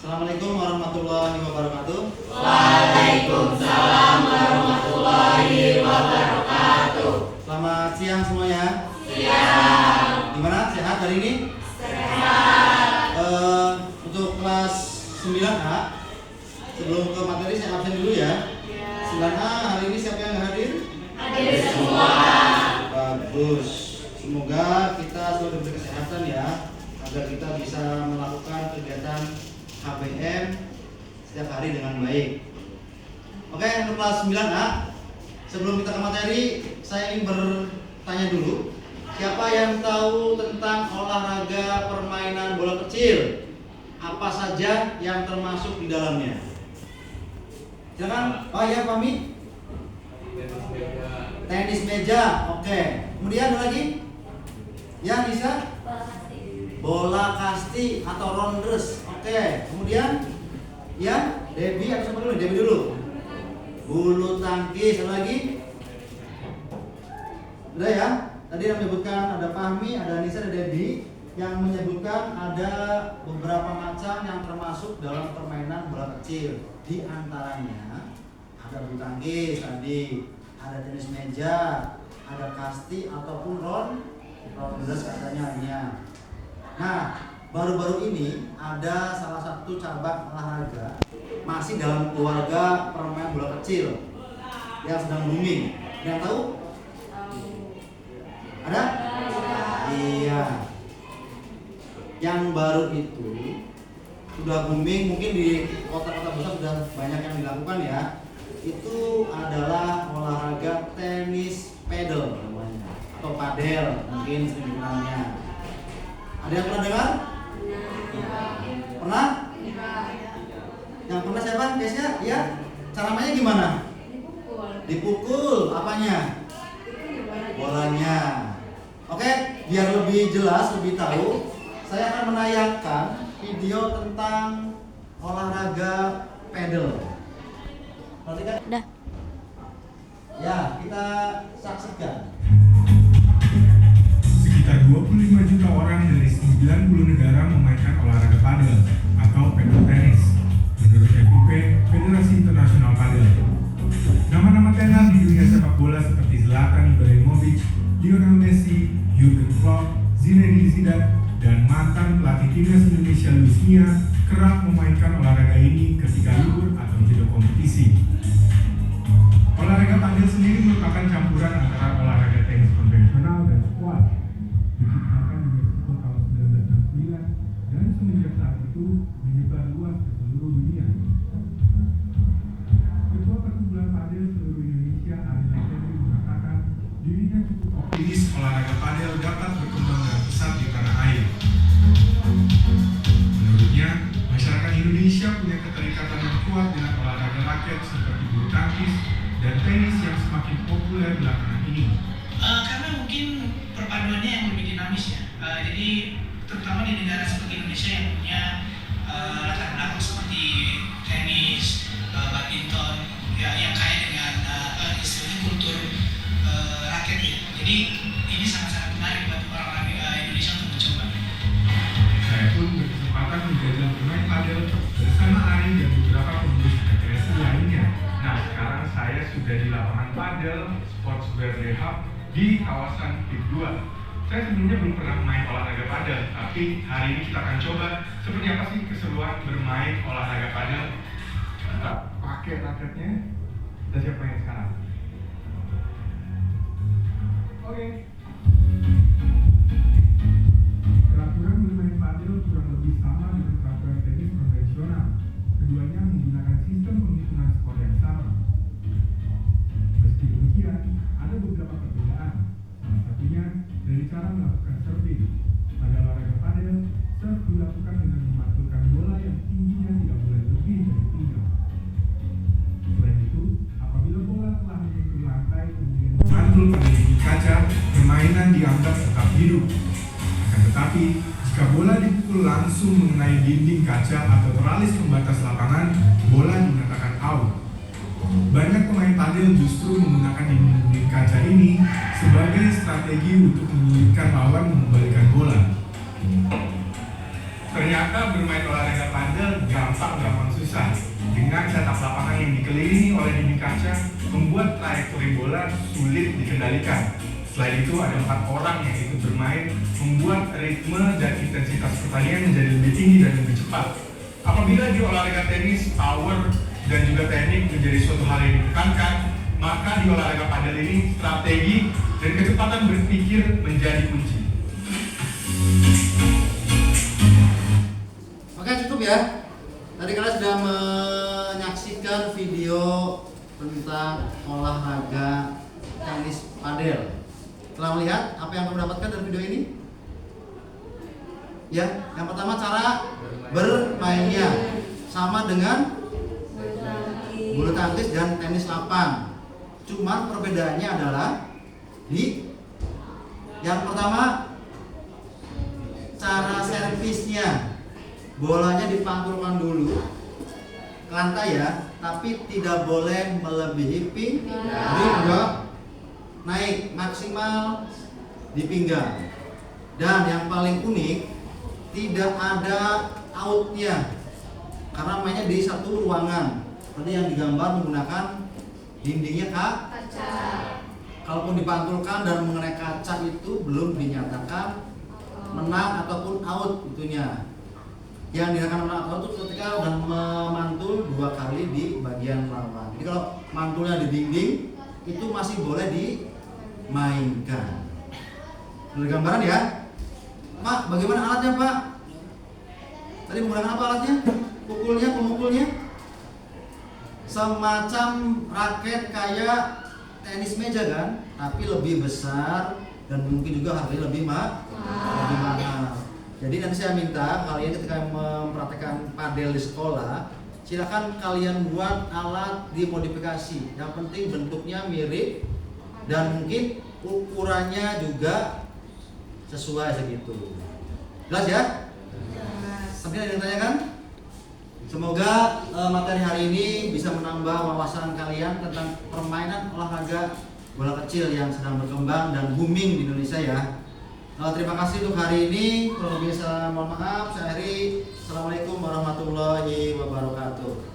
Assalamualaikum warahmatullahi wabarakatuh. Waalaikumsalam warahmatullahi wabarakatuh. Selamat siang semuanya. Siang. Gimana? Sehat hari ini? Sehat. Untuk kelas 9A, sebelum ke materi saya absen dulu ya. 9A hari ini siapa yang hadir? Hadir semua. Bagus. Semoga kita selalu diberi kesehatan ya, agar kita bisa melakukan kegiatan HBM setiap hari dengan baik. Oke, untuk kelas 9A, sebelum kita ke materi, saya ingin bertanya dulu, siapa yang tahu tentang olahraga permainan bola kecil? Apa saja yang termasuk di dalamnya? Silakan. Oh ya, Pami. Tenis meja. Oke. Kemudian ada lagi? Ya, bisa? Bola kasti atau rounders. Oke. Kemudian ya, Debbie atau siapa dulu? Debbie dulu. Bulu tangkis. Ada lagi? Udah ya? Tadi yang menyebutkan ada Fahmi, ada Nisa, ada Debbie, yang menyebutkan ada beberapa macam yang termasuk dalam permainan bola kecil. Di antaranya ada bulu tangkis tadi, ada tenis meja, ada kasti ataupun rounders katanya. Nah, baru-baru ini ada salah satu cabang olahraga masih dalam keluarga permainan bola kecil yang sedang booming. Yang tahu? Ada? Iya. Yang baru itu sudah booming, mungkin di kota-kota besar sudah banyak yang dilakukan ya. Itu adalah olahraga tenis pedal namanya, atau padel mungkin sering dikenalnya. Ada yang pernah dengar? Pernah? Yang pernah siapa? Guysnya? Iya. Cara mainnya gimana? Dipukul. Apanya? Bolanya. Oke, biar lebih jelas, lebih tahu, saya akan menayangkan video tentang olahraga pedal. Perhatikan. Dah. Ya, kita saksikan. Sekitar 25 juta orang dari 90 negara memainkan olahraga padel atau pedal tennis, menurut FIP, Federasi Internasional Padel. Nama-nama tenar di dunia sepak bola seperti Zlatan Ibrahimovic, Lionel Messi, Jurgen Klopp, Zinedine Zidane, dan mantan pelatih timnas Indonesia Luis Mia kerap memainkan olahraga ini ketika libur atau jeda kompetisi. Olahraga padel sendiri merupakan campuran antara olahraga tenis konvensional dan squash. Diciptakan di Meksiko tahun 1969 dan semenjak saat itu menyebar luas ke seluruh dunia. Ketua Perkumpulan Padel seluruh Indonesia, Ari Legendri, mengatakan dirinya cukup optimis olahraga padel dapat berkembang dengan pesat di tanah air. Menurutnya, masyarakat Indonesia punya keterikatan yang kuat dengan olahraga raket seperti bulu tangkis dan tenis yang semakin populer belakangan ini. Karena mungkin perpaduannya yang lebih dinamis ya. Jadi terutama di negara seperti Indonesia yang punya latar belakang seperti tenis, badminton, ya, yang kaya dengan istilahnya kultur raket ya. Jadi ini sangat-sangat menarik buat orang-orang Indonesia untuk mencoba. Saya pun berkesempatan menjajal bermain padel bersama Ari dan beberapa pengurus PTSI lainnya. Nah, sekarang saya sudah di lapangan padel Sportswear The Hub di kawasan PIP 2. Saya sebenarnya belum pernah main olahraga padel, tapi hari ini kita akan coba seperti apa sih keseruan bermain olahraga padel. Kita pakai raketnya. Kita siap main sekarang. Oke. Peraturan bermain padel kurang lebih sama dengan peraturan tenis konvensional. Keduanya menggunakan sistem penghitungan skor yang sama. Meski demikian, ada beberapa perbedaan. Salah satunya dari cara melakukan serving. Pada olahraga padel, serve dilakukan dengan memantulkan bola yang tingginya tidak boleh lebih dari pinggang. Selain itu, apabila bola telah menyentuh lantai kemudian mantul pada dinding kaca, permainan dianggap tetap hidup. Akan tetapi, jika bola dipukul langsung mengenai dinding kaca atau teralis pembatas lapangan, bola dinyatakan out. Banyak pemain padel justru menggunakan dinding kaca ini sebagai strategi untuk menyulitkan lawan mengembalikan bola. Ternyata bermain olahraga padel gampang susah. Dengan setup lapangan yang dikelilingi oleh dinding kaca, membuat trajektori bola sulit dikendalikan. Selain itu, ada 4 orang yang ikut bermain, membuat ritme dan intensitas pertandingan menjadi lebih tinggi dan lebih cepat. Apabila di olahraga tenis, power dan juga teknik menjadi suatu hal yang ditekankan, maka di olahraga padel ini strategi dan kecepatan berpikir menjadi kunci. Oke, cukup ya. Tadi kalian sudah menyaksikan video tentang olahraga tenis padel. Telah melihat apa yang kamu dapatkan dari video ini? Ya, yang pertama cara bermainnya sama dengan bulu tangkis dan tenis lapang. Cuma perbedaannya adalah di yang pertama cara servisnya, bolanya dipantulkan dulu ke lantai ya, tapi tidak boleh melebihi pinggang, naik maksimal di pinggang. Dan yang paling unik, tidak ada outnya karena mainnya di satu ruangan. Tadi yang digambar menggunakan dindingnya kaca. Kalaupun dipantulkan dan mengenai kaca itu belum dinyatakan menang ataupun out itunya. Yang dinyatakan menang atau out itu ketika udah memantul 2 kali di bagian lawan. Jadi kalau mantulnya di dinding itu masih boleh dimainkan. Ada gambaran ya? Pak, bagaimana alatnya Pak? Tadi menggunakan apa alatnya? Pemukulnya? Semacam raket kayak tenis meja kan? Tapi lebih besar dan mungkin juga harganya lebih mahal. Jadi nanti saya minta kalian ketika mempraktekkan padel di sekolah, silakan kalian buat alat dimodifikasi. Yang penting bentuknya mirip dan mungkin ukurannya juga sesuai segitu. Jelas ya? Sampai ada yang tanyakan? Semoga materi hari ini bisa menambah wawasan kalian tentang permainan olahraga bola kecil yang sedang berkembang dan booming di Indonesia ya. Terima kasih untuk hari ini. Kalau lebih saya mohon maaf. Saya akhiri. Assalamualaikum warahmatullahi wabarakatuh.